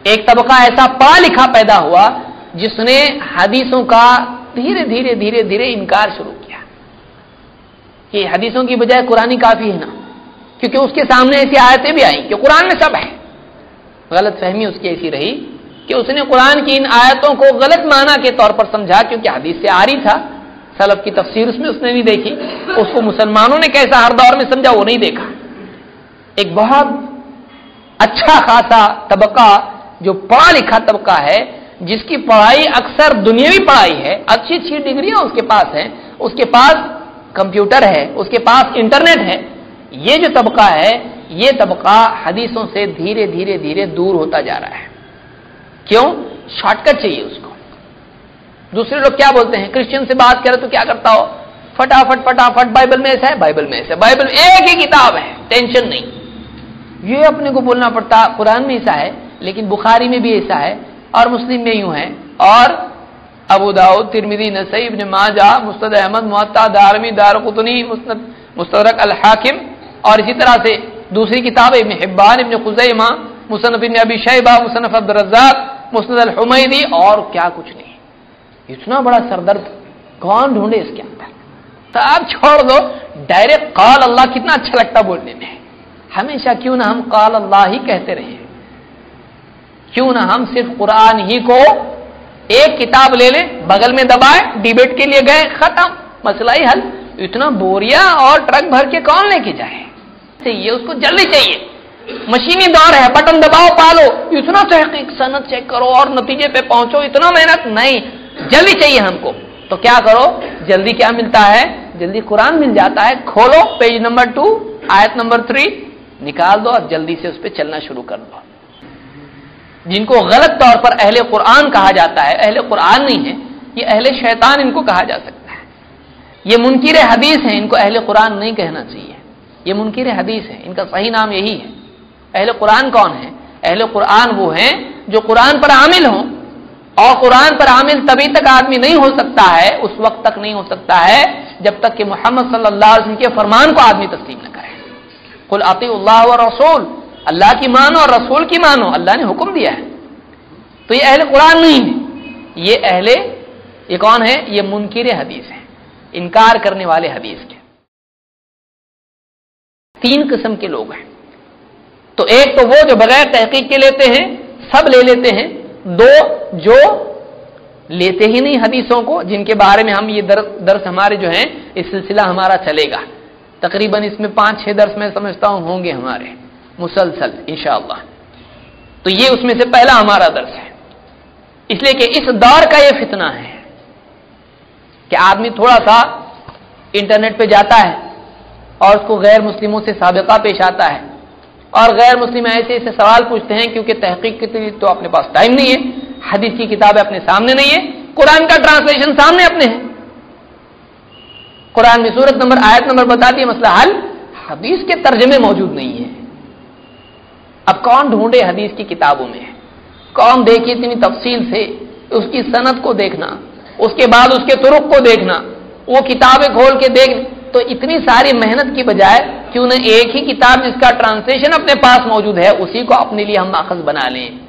एक तबका ऐसा पढ़ा लिखा पैदा हुआ जिसने हदीसों का धीरे धीरे धीरे धीरे इनकार शुरू किया कि हदीसों की बजाय कुरान ही काफी है ना, क्योंकि उसके सामने ऐसी आयतें भी आई कि कुरान में सब है। गलत फहमी उसकी ऐसी रही कि उसने कुरान की इन आयतों को गलत माना के तौर पर समझा, क्योंकि हदीस से आ रही था। सलफ की तफसीर उसमें उसने नहीं देखी, उसको मुसलमानों ने कैसा हर दौर में समझा वो नहीं देखा। एक बहुत अच्छा खासा तबका जो पढ़ा लिखा तबका है, जिसकी पढ़ाई अक्सर दुनियावी पढ़ाई है, अच्छी अच्छी डिग्रियां उसके पास हैं, उसके पास कंप्यूटर है, उसके पास इंटरनेट है, ये जो तबका है ये तबका हदीसों से धीरे धीरे धीरे दूर होता जा रहा है। क्यों? शॉर्टकट चाहिए उसको। दूसरे लोग क्या बोलते हैं, क्रिश्चियन से बात करें तो क्या करता हो, फटाफट फटाफट बाइबल में ऐसा है, बाइबल में ऐसा है, बाइबल एक ही किताब है, टेंशन नहीं। ये अपने को बोलना पड़ता कुरान में ऐसा है, लेकिन बुखारी में भी ऐसा है, और मुस्लिम में यूं है, और अबू दाऊद, तिरमिजी, नसई, इब्न माजा, मुस्नद अहमद, मुअत्ता, दारमी, दारकुतनी, मुस्तदरक अल हाकिम, और इसी तरह से दूसरी किताब इब्न हिब्बान, इब्न खुज़ैमा, मुसन्नफ इब्न अबी शैबा, मुसन्नफ अब्दुर रज़्ज़ाक, मुस्नद अल हुमैदी, और क्या कुछ नहीं। इतना बड़ा सरदर्द कौन ढूंढे इसके अंदर। तो आप छोड़ दो, डायरेक्ट क़ाल अल्लाह कितना अच्छा लगता बोलने में। हमेशा क्यों ना हम क़ाल अल्लाह ही कहते रहे, क्यों ना हम सिर्फ कुरान ही को एक किताब ले लें, बगल में दबाए, डिबेट के लिए गए, खत्म, मसला ही हल। इतना बोरिया और ट्रक भर के कौन लेके जाए। ये उसको जल्दी चाहिए, मशीनी दौर है, बटन दबाओ पालो, इतना तहकीक सनद चेक करो और नतीजे पे पहुंचो, इतना मेहनत नहीं, जल्दी चाहिए हमको। तो क्या करो, जल्दी क्या मिलता है, जल्दी कुरान मिल जाता है। खोलो पेज नंबर 2 आयत नंबर 3 निकाल दो और जल्दी से उस पर चलना शुरू कर दो। जिनको गलत तौर पर अहले कुरान कहा जाता है, अहले कुरान नहीं है ये, अहले शैतान इनको कहा जा सकता है। ये मुनकिर हदीस है, इनको अहले कुरान नहीं कहना चाहिए, ये मुनकिर हदीस है, इनका सही नाम यही है। अहले कुरान कौन है? अहले कुरान वो हैं जो कुरान पर आमिल हों, और कुरान पर आमिल तभी तक आदमी नहीं हो सकता है, उस वक्त तक नहीं हो सकता है जब तक कि मोहम्मद सल्लल्लाहु अलैहि वसल्लम के फरमान को आदमी तस्लीम न करे। कुल अतीउल्लाह व रसूल, अल्लाह की मानो और रसूल की मानो, अल्लाह ने हुक्म दिया है। तो ये अहले कुरान नहीं है, ये कौन है? ये मुनकिर हदीस है, इनकार करने वाले हदीस के। 3 किस्म के लोग हैं। तो एक तो वो जो बगैर तहकीक के लेते हैं, सब ले लेते हैं। 2 जो लेते ही नहीं हदीसों को, जिनके बारे में हम ये दर्स हमारे जो हैं, इस सिलसिला हमारा चलेगा तकरीबन, इसमें 5-6 दर्स मैं समझता हूं होंगे हमारे मुसलसल इंशाअल्लाह। तो ये उसमें से पहला हमारा दर्स है, इसलिए कि इस दौर का ये फितना है कि आदमी थोड़ा सा इंटरनेट पे जाता है और उसको गैर मुस्लिमों से साबिका पेश आता है, और गैर मुस्लिम ऐसे ऐसे सवाल पूछते हैं, क्योंकि तहकीक के लिए तो अपने पास टाइम नहीं है, हदीस की किताबें अपने सामने नहीं है, कुरान का ट्रांसलेशन सामने अपने है, कुरान में सूरत नंबर आयत नंबर बता दिए, मसला हल, हदीस के तर्जमे मौजूद नहीं है। अब कौन ढूंढे हदीस की किताबों में, कौन देखे इतनी तफसील से उसकी सनद को देखना, उसके बाद उसके तुरुक को देखना, वो किताबें खोल के देख। तो इतनी सारी मेहनत की बजाय क्यों न एक ही किताब जिसका ट्रांसलेशन अपने पास मौजूद है उसी को अपने लिए हम माखज़ बना लें।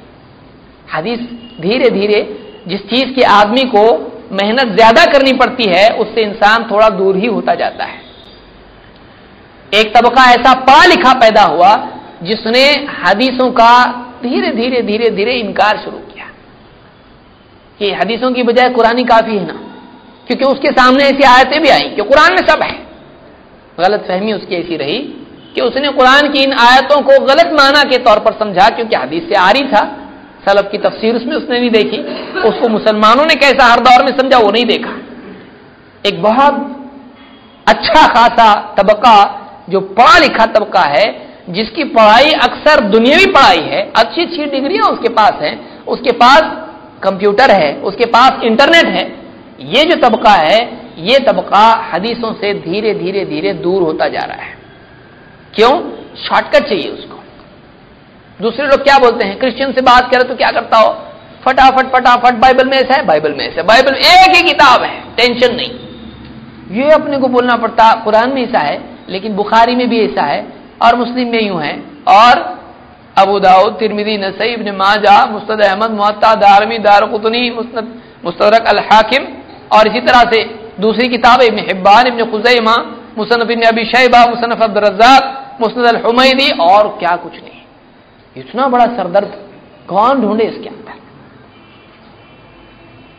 हदीस धीरे धीरे जिस चीज के आदमी को मेहनत ज्यादा करनी पड़ती है उससे इंसान थोड़ा दूर ही होता जाता है। एक तबका ऐसा पढ़ा लिखा पैदा हुआ जिसने हदीसों का धीरे धीरे धीरे धीरे इनकार शुरू किया कि हदीसों की बजाय कुरान ही काफी है ना, क्योंकि उसके सामने ऐसी आयतें भी आई कि कुरान में सब है। गलत फहमी उसकी ऐसी रही कि उसने कुरान की इन आयतों को गलत माना के तौर पर समझा, क्योंकि हदीस से आ रही था। सलफ की तफसीर उसमें उसने नहीं देखी, उसको मुसलमानों ने कैसा हर दौर में समझा वो नहीं देखा। एक बहुत अच्छा खासा तबका जो पढ़ा लिखा तबका है, जिसकी पढ़ाई अक्सर दुनियावी पढ़ाई है, अच्छी अच्छी डिग्रियां उसके पास हैं, उसके पास कंप्यूटर है, उसके पास इंटरनेट है, ये जो तबका है ये तबका हदीसों से धीरे धीरे धीरे दूर होता जा रहा है। क्यों? शॉर्टकट चाहिए उसको। दूसरे लोग क्या बोलते हैं, क्रिश्चियन से बात करें तो क्या करता हो, फटाफट फटाफट बाइबल में ऐसा है, बाइबल में ऐसा है, बाइबल एक ही किताब है, टेंशन नहीं। ये अपने को बोलना पड़ता कुरान में ऐसा है, लेकिन बुखारी में भी ऐसा है, और मुस्लिम में यूं है, और अबू दाऊद, तिरमिजी, नसई, इब्न माजा, मुस्नद अहमद, मुअत्ता, दारमी, दारकुतनी, मुस्तदरक अल हाकिम, और इसी तरह से दूसरी किताब इब्न हिब्बान, इब्न खुज़ैमा, मुसन्नफ इब्न अबी शैबा, मुसन्नफ अब्दुर रज़्ज़ाक, मुस्नद अल हुमैदी, और क्या कुछ नहीं। इतना बड़ा सरदर्द कौन ढूंढे इसके अंदर।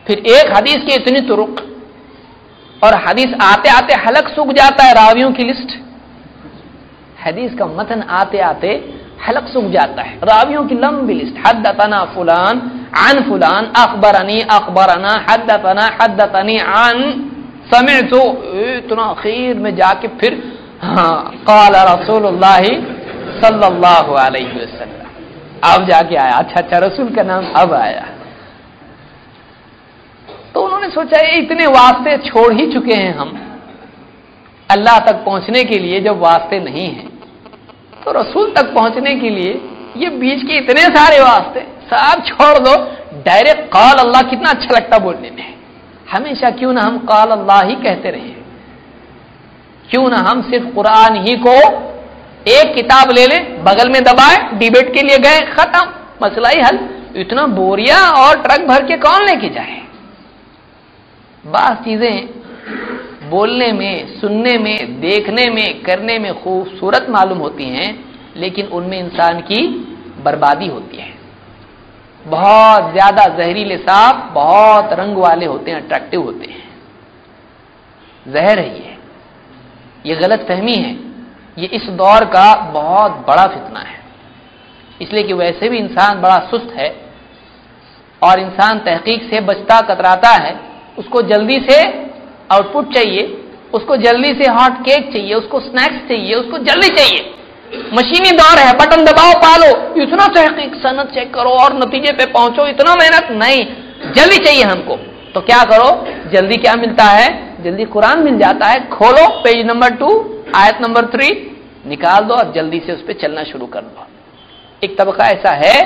फिर एक हदीस की इतनी तुरुक, और हदीस आते आते हलक सूख जाता है रावियों की लिस्ट। हदीस का मतन आते आते हलक सूख जाता है, रावियों की लंबी लिस्ट। हद्दतना फुलान अन फुलान, अखबरनी अखबरना, हद्दतना हद्दतनी अन, समिअतु, इतना आखिर में जाके फिर क़ाल रसूलुल्लाह सल्लल्लाहु अलैहि वसल्लम, अब जाके आया। अच्छा रसूल का नाम अब आया। तो उन्होंने सोचा ये इतने वास्ते छोड़ ही चुके हैं हम अल्लाह तक पहुंचने के लिए, जब वास्ते नहीं हैं तो रसूल तक पहुंचने के लिए ये बीच के इतने सारे वास्ते सब छोड़ दो, डायरेक्ट क़ाल अल्लाह। कितना अच्छा लगता बोलने में। हमेशा क्यों ना हम क़ाल अल्लाह ही कहते रहे, क्यों ना हम सिर्फ कुरान ही को एक किताब ले लें, बगल में दबाए, डिबेट के लिए गए, खत्म, मसला ही हल। इतना बोरिया और ट्रक भर के कौन लेके जाए। बात चीजें बोलने में, सुनने में, देखने में, करने में खूबसूरत मालूम होती हैं, लेकिन उनमें इंसान की बर्बादी होती है। बहुत ज्यादा जहरीले सांप बहुत रंग वाले होते हैं, अट्रैक्टिव होते हैं। जहर है ये गलत फहमी है। ये इस दौर का बहुत बड़ा फितना है, इसलिए कि वैसे भी इंसान बड़ा सुस्त है और इंसान तहकीक से बचता कतराता है। उसको जल्दी से आउटपुट चाहिए, उसको जल्दी से हॉट केक चाहिए, उसको स्नैक्स चाहिए, उसको जल्दी चाहिए। मशीनी दौर है, बटन दबाओ पालो, इतना तहकीक सनद चेक करो और नतीजे पे पहुंचो, इतना मेहनत नहीं, जल्दी चाहिए हमको। तो क्या करो, जल्दी क्या मिलता है, जल्दी कुरान मिल जाता है। खोलो पेज नंबर 2 आयत नंबर 3 निकाल दो और जल्दी से उस पर चलना शुरू कर दो। एक तबका ऐसा है,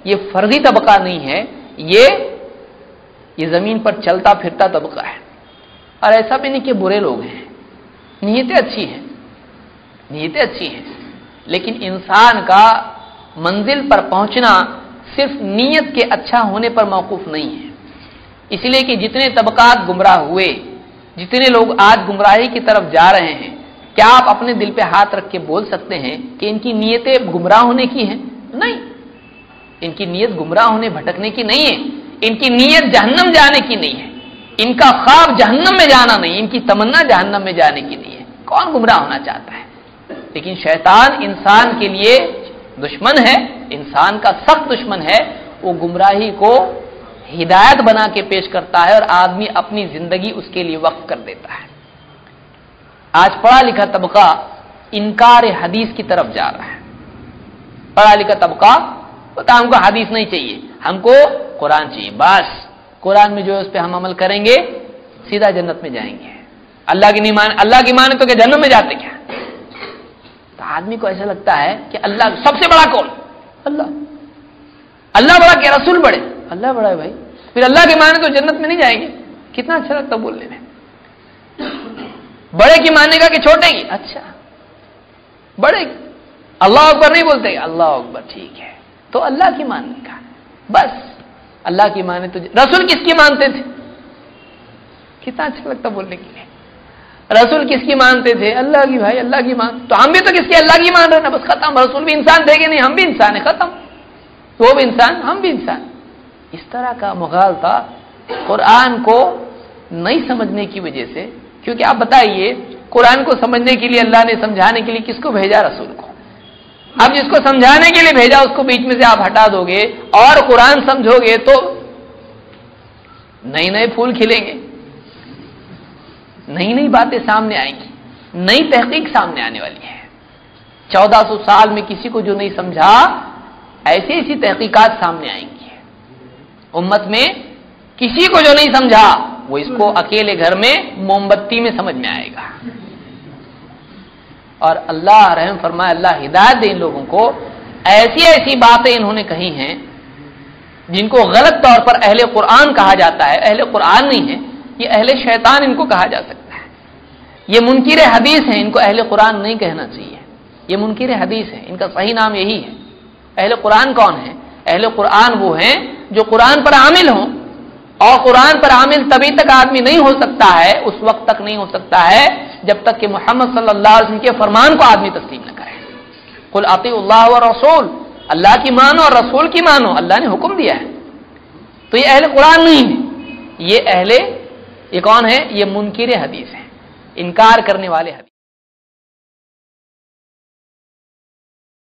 ये फर्जी तबका नहीं है, ये जमीन पर चलता फिरता तबका है। और ऐसा भी नहीं कि बुरे लोग हैं, नीयतें अच्छी हैं, नीयतें अच्छी हैं, लेकिन इंसान का मंजिल पर पहुंचना सिर्फ नीयत के अच्छा होने पर मौकूफ नहीं है। इसलिए कि जितने तबकात गुमराह हुए, जितने लोग आज गुमराही की तरफ जा रहे हैं, क्या आप अपने दिल पे हाथ रख के बोल सकते हैं कि इनकी नीयतें गुमराह होने की हैं? नहीं, इनकी नीयत गुमराह होने भटकने की नहीं है, इनकी नीयत जहन्नम जाने की नहीं है, इनका ख्वाब जहन्नम में जाना नहीं, इनकी तमन्ना जहन्नम में जाने की नहीं है। कौन गुमराह होना चाहता है? लेकिन शैतान इंसान के लिए दुश्मन है, इंसान का सख्त दुश्मन है। वो गुमराही को हिदायत बना के पेश करता है और आदमी अपनी जिंदगी उसके लिए वक्फ कर देता है। आज पढ़ा लिखा तबका इनकार हदीस की तरफ जा रहा है। पढ़ा लिखा तबका पता हमको हदीस नहीं चाहिए, हमको कुरान चाहिए, बस कुरान में जो है उस पर हम अमल करेंगे, सीधा जन्नत में जाएंगे। अल्लाह की नहीं माने, अल्लाह की माने तो क्या जन्नत में जाते क्या? तो आदमी को ऐसा लगता है कि अल्लाह सबसे बड़ा कौन? अल्लाह। अल्लाह बड़ा क्या, रसूल बड़े? अल्लाह बड़ा है भाई, फिर अल्लाह की माने तो जन्नत में नहीं जाएंगे। कितना अच्छा लगता बोलने में। बड़े की मानेगा कि छोटे की? अच्छा, बड़े अल्लाह अकबर नहीं बोलते, अल्लाह अकबर ठीक है, तो अल्लाह की मानने का, बस अल्लाह की माने तो। रसूल किसकी मानते थे? कितना अच्छा लगता बोलने के लिए। रसूल किसकी मानते थे? अल्लाह की। भाई अल्लाह की मान, तो हम भी तो किसकी? अल्लाह की मान रहे ना, बस खत्म। रसूल भी इंसान थे कि नहीं? हम भी इंसान है, खत्म। वो भी इंसान, हम भी इंसान। इस तरह का मुगालता कुरान को नहीं समझने की वजह से। क्योंकि आप बताइए, कुरान को समझने के लिए अल्लाह ने, समझाने के लिए किसको भेजा? रसूल को। अब जिसको समझाने के लिए भेजा उसको बीच में से आप हटा दोगे और कुरान समझोगे तो नए नए फूल खिलेंगे, नई नई बातें सामने आएंगी, नई तहकीक सामने आने वाली है। 1400 साल में किसी को जो नहीं समझा, ऐसी ऐसी तहकीकात सामने आएंगी। उम्मत में किसी को जो नहीं समझा, वो इसको अकेले घर में मोमबत्ती में समझ में आएगा। और अल्लाह रहम फरमाए, अल्लाह हिदायत दे इन लोगों को। ऐसी ऐसी बातें इन्होंने कही हैं जिनको गलत तौर पर अहले कुरान कहा जाता है। अहले कुरान नहीं है ये, अहले शैतान इनको कहा जा सकता है। ये मुनकिर हदीस है, इनको अहले कुरान नहीं कहना चाहिए। ये मुनकिर हदीस है, इनका सही नाम यही है। اہل قرآن کون ہیں؟ اہل قرآن وہ ہیں جو قرآن پر عامل ہوں، اور قرآن پر عامل تبھی تک آدمی نہیں ہو سکتا ہے، اس وقت تک نہیں ہو سکتا ہے جب تک کہ محمد صلی اللہ علیہ وسلم کے فرمان کو آدمی تسلیم نہ کرے۔ قل اطیعوا اللہ والرسول، اللہ کی مانو اور رسول کی مانو، اللہ نے حکم دیا ہے۔ تو یہ اہل قرآن نہیں ہے، یہ کون ہے؟ یہ منکر حدیث ہے، انکار کرنے والے حدیث۔